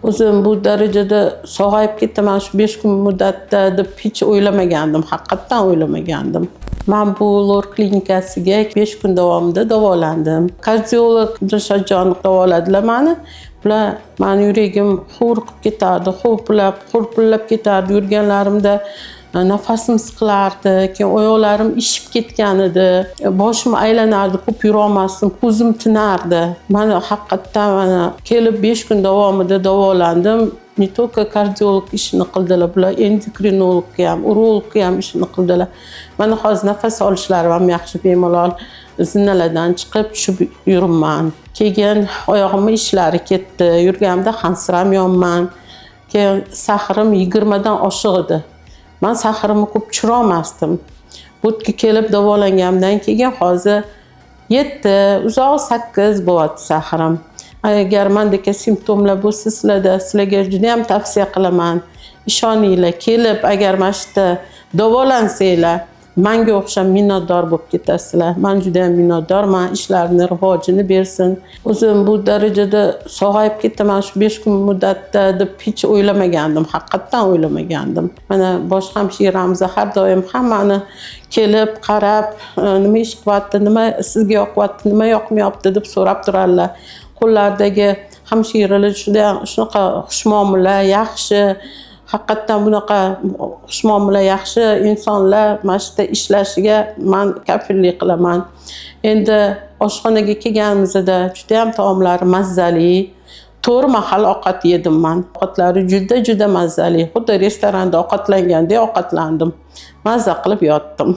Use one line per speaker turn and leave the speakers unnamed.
O'zim bu darajada sog'ayib ketaman shu 5 kun muddatda deb hech o'ylamagandim, haqiqatdan o'ylamagandim. Men bu lor klinikasiga 5 kun davomida davolandim. Kardiolog Dilshodjonov davoladilar meni. Ular meni yuragim hurqib ketardi, ho'pillab ketardi. Yurganlarimda nafasim siqilardi, keyin oyoqlarim ishib ketgan edi, boshim aylanardi, ko'p yura olmasdim, ko'zim tinardi. Mana haqiqatdan mana kelib 5 kun davomida davolandim. Ne только kardiolog ishini qildilar, bular endokrinolog ham, urolog ham ishini qildilar. Mana hozir nafas olishlarim ham yaxshi, bemalol zinalardan chiqib tushib yuribman. Keyin oyog'imning ishlari ketdi, yurganimda xansiramyapman. Keyin sahrim 20 dan oshiq edi. Men sahrimni ko'p tushira olmasdim. Bu yerga kelib davolangandan keyin hozir 7, uzoq 8 bo'lyapti sahrim. Agar mendagi simptomlar bo'lsa, sizlarga juda ham tavsiya qilaman. Ishoninglar, kelib agar mana shu yerda davolansanglar, menga o'xshab minnatdor bo'lib ketasizlar. Men juda ham minnatdorman, ishlarini rivojini bersin. O'zim bu darajada sog'ayib ketaman shu 5 kun muddatda deb hech o'ylamagandim, haqiqatdan o'ylamagandim. Mana bosh hamshiramiz har doim hammani kelib, qarab, nima ish qilyapti, nima sizga yoqyapti, nima yoqmayapti deb so'rab turadilar. Qo'llardagi hamshiralar shunaqa xushmuomala, yaxshi. Haqiqatdan bunaqa xushmuomala, yaxshi insonlar mana shu yerda ishlashiga men kafillik qilaman. Endi oshxonaga kelganimizda juda ham taomlari mazali. 4 mahal ovqat yedim men. Ovqatlari juda mazzali. Xuddi restoranda ovqatlangandek ovqatlandim. Mazza qilib yotdim.